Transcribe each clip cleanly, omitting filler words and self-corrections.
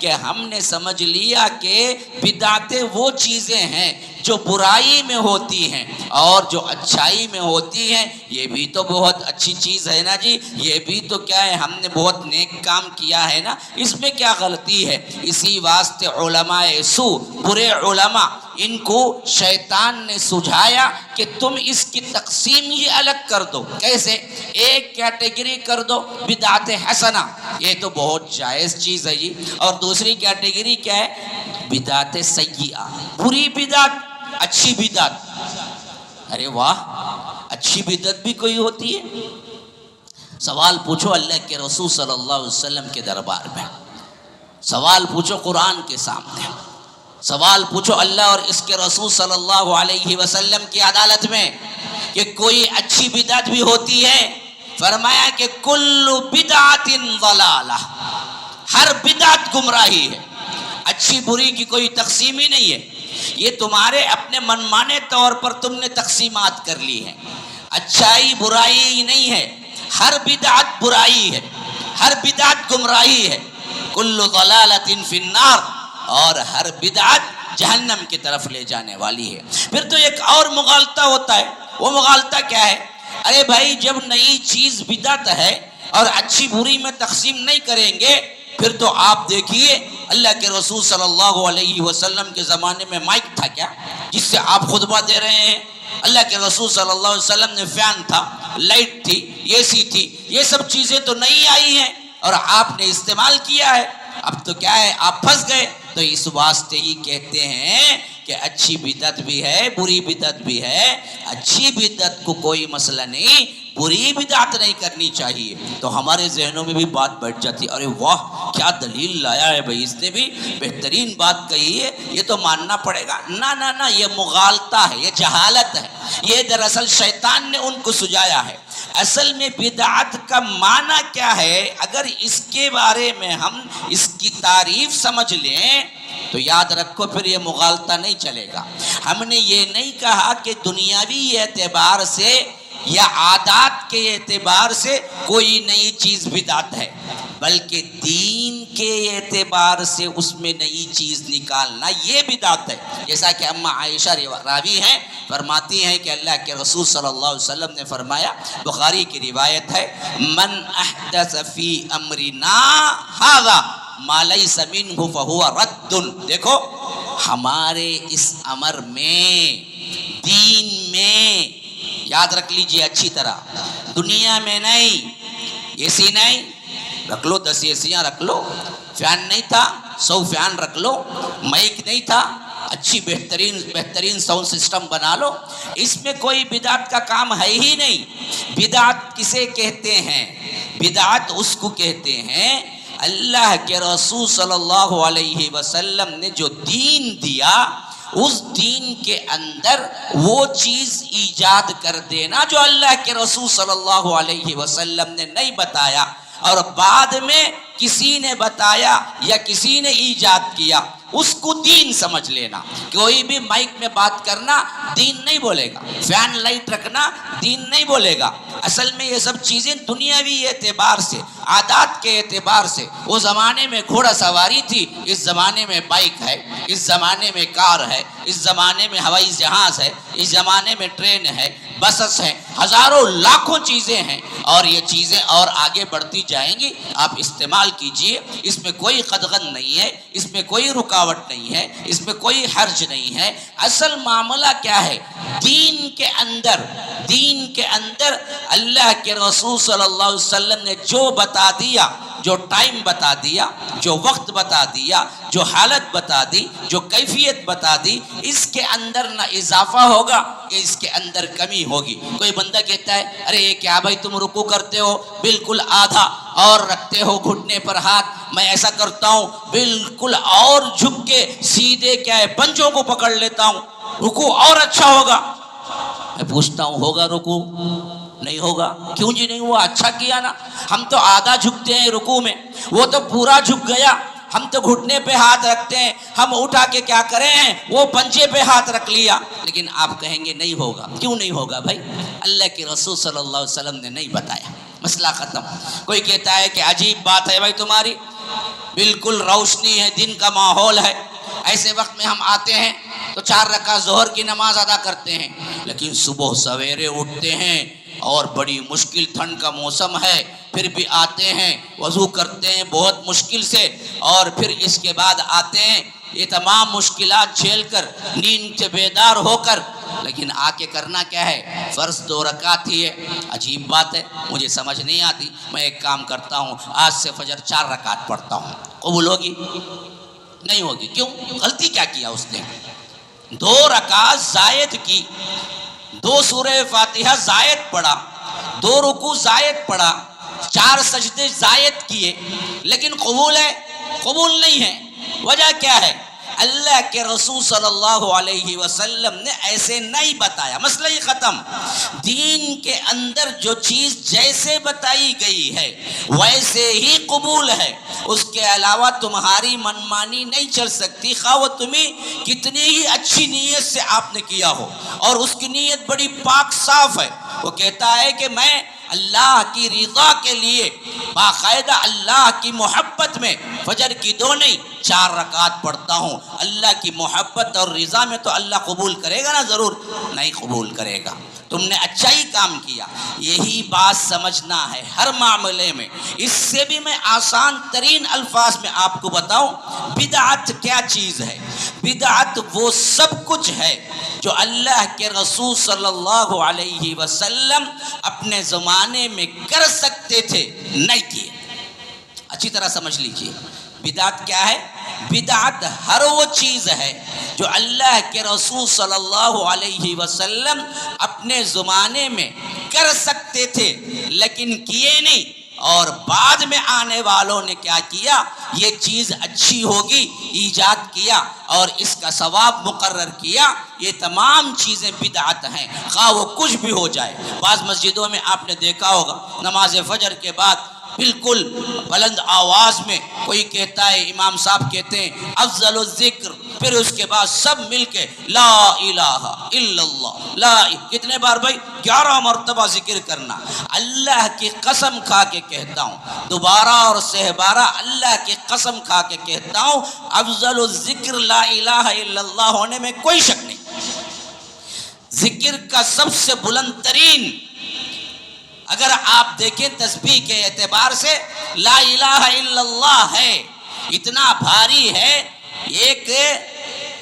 کہ ہم نے سمجھ لیا کہ بدعتیں وہ چیزیں ہیں جو برائی میں ہوتی ہیں اور جو اچھائی میں ہوتی ہیں. یہ بھی تو بہت اچھی چیز ہے نا جی, یہ بھی تو کیا ہے, ہم نے بہت نیک کام کیا ہے نا, اس میں کیا غلطی ہے. اسی واسطے علماء سو, برے علماء, ان کو شیطان نے سجھایا کہ تم اس کی تقسیم ہی الگ کر دو. کیسے؟ ایک کیٹیگری کر دو بدعت حسنہ, یہ تو بہت جائز چیز ہے جی, اور دوسری کیٹیگری کیا ہے؟ بدعت سیئہ, بری بدعت, اچھی بدعت. ارے واہ, اچھی بدعت بھی کوئی ہوتی ہے؟ سوال پوچھو اللہ کے رسول صلی اللہ علیہ وسلم کے دربار میں, سوال پوچھو قرآن کے سامنے, سوال پوچھو اللہ اور اس کے رسول صلی اللہ علیہ وسلم کی عدالت میں کہ کوئی اچھی بدعت بھی ہوتی ہے. فرمایا کہ کل بدعت ضلالہ, ہر بدعت گمراہی ہے. اچھی بری کی کوئی تقسیم ہی نہیں ہے, یہ تمہارے اپنے منمانے طور پر تم نے تقسیمات کر لی ہیں. اچھائی برائی نہیں ہے, ہر بدعت برائی ہے, ہر بدعت گمراہی ہے. کل ضلالۃ فی النار, اور ہر بدعت جہنم کی طرف لے جانے والی ہے. پھر تو ایک اور مغالطہ ہوتا ہے, وہ مغالطہ کیا ہے؟ ارے بھائی جب نئی چیز بدعت ہے اور اچھی بری میں تقسیم نہیں کریں گے, پھر تو آپ دیکھیے اللہ کے رسول صلی اللہ علیہ وسلم کے زمانے میں مائک تھا کیا جس سے آپ خطبہ دے رہے ہیں؟ اللہ کے رسول صلی اللہ علیہ وسلم نے فین تھا, لائٹ تھی, اے سی تھی, یہ سب چیزیں تو نہیں آئی ہیں اور آپ نے استعمال کیا ہے. اب تو کیا ہے, آپ پھنس گئے. تو اس واسطے ہی کہتے ہیں کہ اچھی بدعت بھی ہے, بری بدعت بھی ہے. اچھی بدعت کو کوئی مسئلہ نہیں, بری بدعت نہیں کرنی چاہیے. تو ہمارے ذہنوں میں بھی بات بیٹھ جاتی ہے, ارے واہ کیا دلیل لایا ہے بھائی, اس نے بھی بہترین بات کہی ہے, یہ تو ماننا پڑے گا. نہ نہ نہ, یہ مغالطہ ہے, یہ جہالت ہے. یہ دراصل شیطان نے ان کو سجایا ہے. اصل میں بدعت کا معنی کیا ہے, اگر اس کے بارے میں ہم اس کی تعریف سمجھ لیں تو یاد رکھو پھر یہ مغالطہ نہیں چلے گا. ہم نے یہ نہیں کہا کہ دنیاوی اعتبار سے یا عادات کے اعتبار سے کوئی نئی چیز بدعت ہے, بلکہ دین کے اعتبار سے اس میں نئی چیز نکالنا یہ بدعت ہے. جیسا کہ اما عائشہ راوی ہیں, فرماتی ہیں کہ اللہ کے رسول صلی اللہ علیہ وسلم نے فرمایا, بخاری کی روایت ہے, من احدث فی امرنا ھذا ما لیس منہ فہو رد. دیکھو ہمارے اس امر میں, دین میں, یاد رکھ لیجئے اچھی طرح, دنیا میں نہیں, اے سی نہیں, رکھ لو 10 ایسیاں رکھ لو, فین نہیں تھا 100 فین رکھ لو, مائک نہیں تھا, اچھی بہترین ساؤنڈ سسٹم بنا لو, اس میں کوئی بدعت کا کام ہے ہی نہیں. بدعت کسے کہتے ہیں؟ بدعت اس کو کہتے ہیں اللہ کے رسول صلی اللہ علیہ وسلم نے جو دین دیا, اس دین کے اندر وہ چیز ایجاد کر دینا جو اللہ کے رسول صلی اللہ علیہ وسلم نے نہیں بتایا اور بعد میں کسی نے بتایا یا کسی نے ایجاد کیا, اس کو دین سمجھ لینا. کوئی بھی مائک میں بات کرنا دین نہیں بولے گا, فین لائٹ رکھنا دین نہیں بولے گا. اصل میں یہ سب چیزیں دنیاوی اعتبار سے, عادات کے اعتبار سے. وہ زمانے میں گھوڑا سواری تھی, اس زمانے میں بائک ہے, اس زمانے میں کار ہے, اس زمانے میں ہوائی جہاز ہے, اس زمانے میں ٹرین ہے, بسس ہیں, ہزاروں لاکھوں چیزیں ہیں, اور یہ چیزیں اور آگے بڑھتی جائیں گی. آپ استعمال کیجئے, اس میں کوئی قدغن نہیں ہے, اس میں کوئی رکاوٹ نہیں ہے, اس میں کوئی حرج نہیں ہے. اصل معاملہ کیا ہے؟ دین کے اندر اللہ کے رسول صلی اللہ علیہ وسلم نے جو بتا دیا, جو ٹائم بتا دیا, جو وقت بتا دیا, جو حالت بتا دی, جو کیفیت بتا دی, اس کے اندر نہ اضافہ ہوگا کہ اس کے اندر کمی ہوگی. کوئی بندہ کہتا ہے ارے یہ کیا بھائی تم رکوع کرتے ہو بالکل آدھا اور رکھتے ہو گھٹنے پر ہاتھ, میں ایسا کرتا ہوں بالکل اور جھک کے سیدھے کیا ہے پنجوں کو پکڑ لیتا ہوں, رکوع اور اچھا ہوگا. میں پوچھتا ہوں ہوگا رکوع؟ نہیں ہوگا. کیوں جی نہیں ہوا؟ اچھا کیا نا. ہم تو آدھا جھکتے ہیں رکوع میں, وہ تو پورا جھک گیا. ہم تو گھٹنے پہ ہاتھ رکھتے ہیں, ہم اٹھا کے کیا کریں ہیں, وہ پنجے پہ ہاتھ رکھ لیا. لیکن آپ کہیں گے نہیں ہوگا. کیوں نہیں ہوگا بھائی؟ اللہ کے رسول صلی اللہ علیہ وسلم نے نہیں بتایا, مسئلہ ختم. کوئی کہتا ہے کہ عجیب بات ہے بھائی تمہاری, بالکل روشنی ہے، دن کا ماحول ہے، ایسے وقت میں ہم آتے ہیں تو 4 رکعت ظہر کی نماز ادا کرتے ہیں، لیکن صبح سویرے اٹھتے ہیں اور بڑی مشکل ٹھنڈ کا موسم ہے، پھر بھی آتے ہیں، وضو کرتے ہیں بہت مشکل سے، اور پھر اس کے بعد آتے ہیں یہ تمام مشکلات جھیل کر، نیند سے بیدار ہو کر، لیکن آ کے کرنا کیا ہے؟ فرض 2 رکعت ہی ہے۔ عجیب بات ہے، مجھے سمجھ نہیں آتی، میں ایک کام کرتا ہوں، آج سے فجر 4 رکعت پڑھتا ہوں، قبول ہوگی؟ نہیں ہوگی۔ کیوں؟ غلطی کیا کیا اس نے؟ 2 رکعت زائد کی، 2 سورہ فاتحہ زائد پڑھا، 2 رکوع زائد پڑھا، 4 سجدے زائد کیے، لیکن قبول ہے؟ قبول نہیں ہے۔ وجہ کیا ہے؟ اللہ کے رسول صلی اللہ علیہ وسلم نے ایسے نہیں بتایا، مسئلہ ہی ختم۔ دین کے اندر جو چیز جیسے بتائی گئی ہے ویسے ہی قبول ہے، اس کے علاوہ تمہاری منمانی نہیں چل سکتی، خواہ وہ تمہیں کتنی ہی اچھی نیت سے آپ نے کیا ہو، اور اس کی نیت بڑی پاک صاف ہے۔ وہ کہتا ہے کہ میں اللہ کی رضا کے لیے باقاعدہ اللہ کی محبت میں فجر کی 2 نہیں 4 رکعت پڑھتا ہوں۔ اللہ کی محبت اور رضا میں تو اللہ قبول کرے گا نا؟ ضرور نہیں قبول کرے گا۔ تم نے اچھا ہی کام کیا، یہی بات سمجھنا ہے ہر معاملے میں۔ اس سے بھی میں آسان ترین الفاظ میں آپ کو بتاؤں، بدعت کیا چیز ہے؟ بدعت وہ سب کچھ ہے جو اللہ کے رسول صلی اللہ علیہ وسلم اپنے زمانے میں کر سکتے تھے، نہیں کیے۔ اچھی طرح سمجھ لیجئے، بدعت کیا ہے؟ بدعت ہر وہ چیز ہے جو اللہ کے رسول صلی اللہ علیہ وسلم اپنے زمانے میں کر سکتے تھے لیکن کیے نہیں، اور بعد میں آنے والوں نے کیا کیا؟ یہ چیز اچھی ہوگی ایجاد کیا اور اس کا ثواب مقرر کیا۔ یہ تمام چیزیں بدعت ہیں، خواہ وہ کچھ بھی ہو جائے۔ بعض مسجدوں میں آپ نے دیکھا ہوگا نماز فجر کے بعد بالکل بلند آواز میں کوئی کہتا ہے، امام صاحب کہتے ہیں افضل الذکر، پھر اس کے بعد سب مل کے لا الہ الا اللہ، کتنے بار بھائی؟ 11 مرتبہ ذکر کرنا۔ اللہ کی قسم کھا کے کہتا ہوں، دوبارہ اور سہبارہ اللہ کی قسم کھا کے کہتا ہوں، افضل الذکر لا الہ الا اللہ ہونے میں کوئی شک نہیں۔ ذکر کا سب سے بلند ترین اگر آپ دیکھیں تسبیح کے اعتبار سے لا الہ الا اللہ ہے، اتنا بھاری ہے، ایک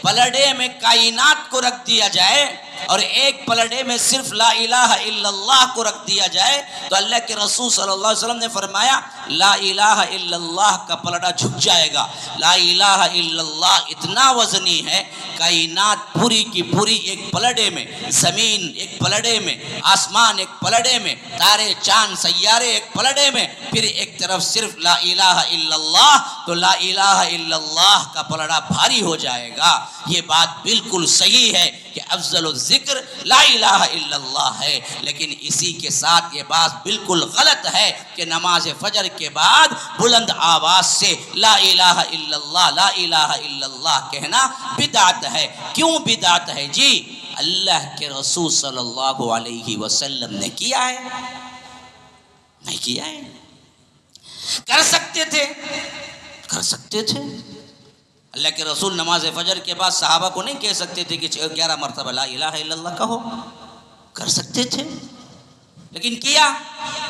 پلڑے میں کائنات کو رکھ دیا جائے اور ایک پلڑے میں صرف لا الہ الا اللہ کو رکھ دیا جائے تو اللہ کے رسول صلی اللہ علیہ وسلم نے فرمایا لا الہ الا اللہ کا پلڑا جھک جائے گا۔ لا الہ الا اللہ اتنا وزنی ہے، کائنات پوری کی پوری ایک پلڑے میں، زمین ایک پلڑے میں، آسمان ایک پلڑے میں، تارے چاند سیارے ایک پلڑے میں، پھر ایک طرف صرف لا الہ الا اللہ، تو لا الہ الا اللہ کا پلڑا بھاری ہو جائے گا۔ یہ بات بالکل صحیح ہے کہ افضل الذکر لا الہ الا اللہ ہے، لیکن اسی کے ساتھ یہ بات بالکل غلط ہے کہ نماز فجر کے بعد بلند آواز سے لا الہ الا اللہ لا الہ الا اللہ کہنا بدعت ہے۔ کیوں بدعت ہے جی؟ اللہ کے رسول صلی اللہ علیہ وسلم نے کیا ہے؟ نہیں کیا ہے۔ کر سکتے تھے، کر سکتے تھے۔ اللہ کے رسول نماز فجر کے بعد صحابہ کو نہیں کہہ سکتے تھے کہ 11 مرتبہ لا الہ الا اللہ کہو، کر سکتے تھے، لیکن کیا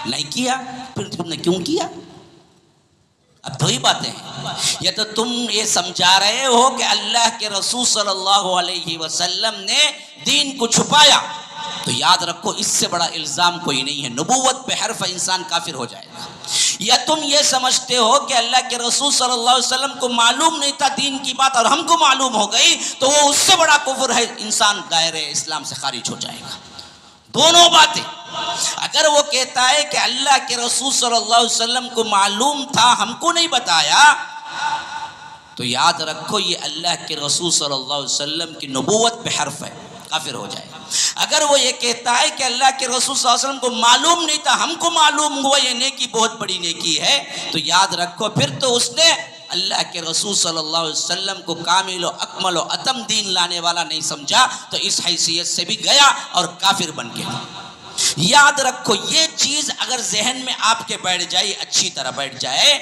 نہیں کیا۔ پھر تم نے کیوں کیا؟ اب دو ہی باتیں ہیں، یا تو تم یہ سمجھا رہے ہو کہ اللہ کے رسول صلی اللہ علیہ وسلم نے دین کو چھپایا، تو یاد رکھو اس سے بڑا الزام کوئی نہیں ہے، نبوت پہ حرف انسان کافر ہو جائے گا۔ یا تم یہ سمجھتے ہو کہ اللہ کے رسول صلی اللہ علیہ وسلم کو معلوم نہیں تھا دین کی بات اور ہم کو معلوم ہو گئی تو وہ اس سے بڑا کفر ہے، انسان دائرے اسلام سے خارج ہو جائے گا۔ دونوں باتیں، اگر وہ کہتا ہے کہ اللہ کے رسول صلی اللہ علیہ وسلم کو معلوم تھا ہم کو نہیں بتایا، تو یاد رکھو یہ اللہ کے رسول صلی اللہ علیہ وسلم کی نبوت پہ حرف ہے، کافر ہو جائے گا۔ اگر وہ یہ کہتا ہے کہ اللہ کے رسول صلی اللہ علیہ وسلم کو معلوم نہیں تھا ہم کو معلوم ہوا یہ نیکی بہت بڑی نیکی ہے، تو یاد رکھو پھر تو اس نے اللہ کے رسول صلی اللہ علیہ وسلم کو کامل و اکمل و اتم دین لانے والا نہیں سمجھا، تو اس حیثیت سے بھی گیا اور کافر بن گیا۔ یاد رکھو یہ چیز اگر ذہن میں آپ کے بیٹھ جائے، اچھی طرح بیٹھ جائے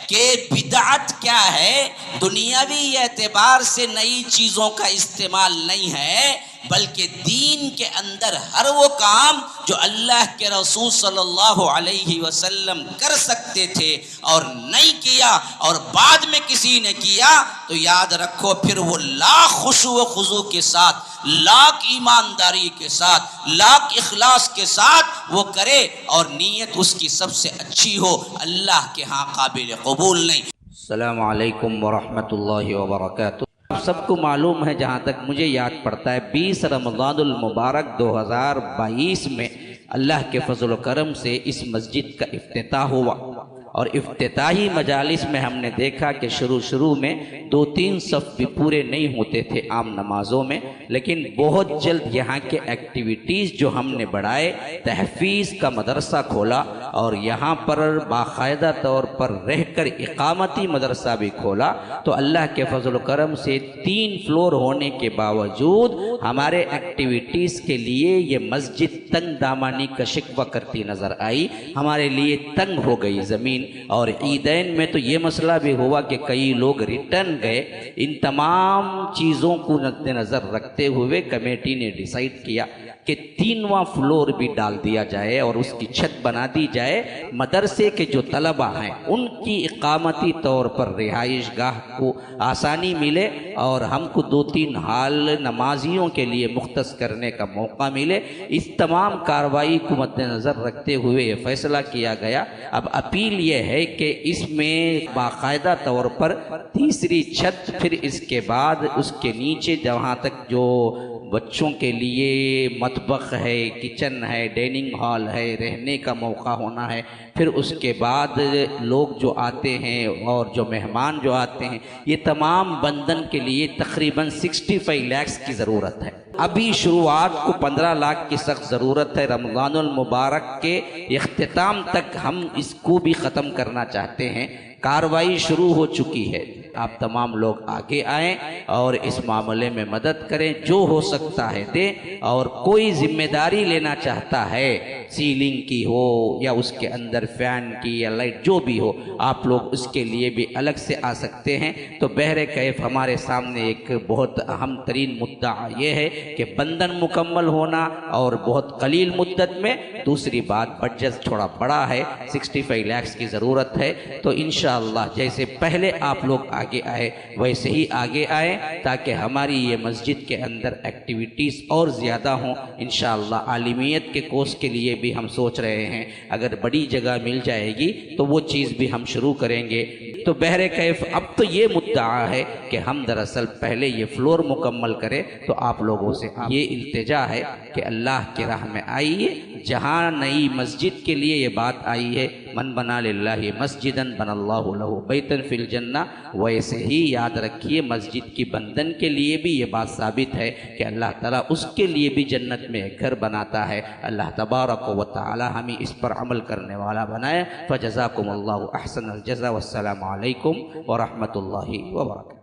کہ بدعت کیا ہے، دنیاوی اعتبار سے نئی چیزوں کا استعمال نہیں ہے، بلکہ دین کے اندر ہر وہ کام جو اللہ کے رسول صلی اللہ علیہ وسلم کر سکتے تھے اور نہیں کیا اور بعد میں کسی نے کیا تو یاد رکھو پھر وہ لاکھ خشوع و خضوع کے ساتھ، لاکھ ایمانداری کے ساتھ، لاکھ اخلاص کے ساتھ وہ کرے اور نیت اس کی سب سے اچھی ہو، اللہ کے ہاں قابل قبول نہیں۔ السلام علیکم ورحمۃ اللہ وبرکاتہ۔ آپ سب کو معلوم ہے، جہاں تک مجھے یاد پڑتا ہے 20 رمضان المبارک 2022 میں اللہ کے فضل و کرم سے اس مسجد کا افتتاح ہوا، اور افتتاحی مجالس میں ہم نے دیکھا کہ شروع میں 2-3 صف بھی پورے نہیں ہوتے تھے عام نمازوں میں، لیکن بہت جلد یہاں کے ایکٹیویٹیز جو ہم نے بڑھائے، تحفیظ کا مدرسہ کھولا اور یہاں پر باقاعدہ طور پر رہ کر اقامتی مدرسہ بھی کھولا، تو اللہ کے فضل و کرم سے 3 فلور ہونے کے باوجود ہمارے ایکٹیویٹیز کے لیے یہ مسجد تنگ دامانی کا شکوہ کرتی نظر آئی، ہمارے لیے تنگ ہو گئی زمین۔ اور عیدین میں تو یہ مسئلہ بھی ہوا کہ کئی لوگ ریٹرن گئے۔ ان تمام چیزوں کو مد نظر رکھتے ہوئے کمیٹی نے ڈیسائیڈ کیا کہ 3واں فلور بھی ڈال دیا جائے اور اس کی چھت بنا دی جائے، مدرسے کے جو طلبہ ہیں ان کی اقامتی طور پر رہائش گاہ کو آسانی ملے اور ہم کو 2-3 ہال نمازیوں کے لیے مختص کرنے کا موقع ملے۔ اس تمام کارروائی کو مد نظر رکھتے ہوئے یہ فیصلہ کیا گیا۔ اب اپیل یہ ہے کہ اس میں باقاعدہ طور پر تیسری چھت، پھر اس کے بعد اس کے نیچے جہاں تک جو بچوں کے لیے مطبخ ہے، کچن ہے، ڈائننگ ہال ہے، رہنے کا موقع ہونا ہے، پھر اس کے بعد لوگ جو آتے ہیں اور جو مہمان جو آتے ہیں، یہ تمام بندن کے لیے تقریباً 65 لاکھ کی ضرورت ہے۔ ابھی شروعات کو 15 لاکھ کی سخت ضرورت ہے۔ رمضان المبارک کے اختتام تک ہم اس کو بھی ختم کرنا چاہتے ہیں۔ کارروائی شروع ہو چکی ہے، آپ تمام لوگ آگے آئیں اور اس معاملے میں مدد کریں، جو ہو سکتا ہے دیں، اور کوئی ذمہ داری لینا چاہتا ہے سیلنگ کی ہو یا اس کے اندر فین کی یا لائٹ جو بھی ہو، آپ لوگ اس کے لیے بھی الگ سے آ سکتے ہیں۔ تو بہر کیف ہمارے سامنے ایک بہت اہم ترین مدعا یہ ہے کہ بندن مکمل ہونا اور بہت قلیل مدت میں، دوسری بات بجٹ تھوڑا بڑا ہے، 65 لاکھ کی ضرورت ہے۔ تو انشاءاللہ جیسے پہلے آپ لوگ آگے آئے ویسے ہی آگے آئے تاکہ ہماری یہ مسجد کے اندر ایکٹیویٹیز اور زیادہ ہوں۔ انشاءاللہ عالمیت کے کورس کے لیے بھی ہم سوچ رہے ہیں، اگر بڑی جگہ مل جائے گی تو وہ چیز بھی ہم شروع کریں گے۔ تو بہر کیف اب تو یہ مدعا ہے کہ ہم دراصل پہلے یہ فلور مکمل کریں، تو آپ لوگوں سے یہ التجا ہے کہ اللہ کی راہ میں آئیے۔ جہاں نئی مسجد کے لیے یہ بات آئی ہے، من بنا للہ مسجدن بن اللہ لہ بیتن فی الجنہ، ویسے ہی یاد رکھیے مسجد کی بندن کے لیے بھی یہ بات ثابت ہے کہ اللہ تعالیٰ اس کے لیے بھی جنت میں ایک گھر بناتا ہے۔ اللہ تبارک و تعالی ہمیں اس پر عمل کرنے والا بنائے۔ فجزاکم اللہ احسن الجزا، والسلام علیکم ورحمۃ اللہ وبرکاتہ۔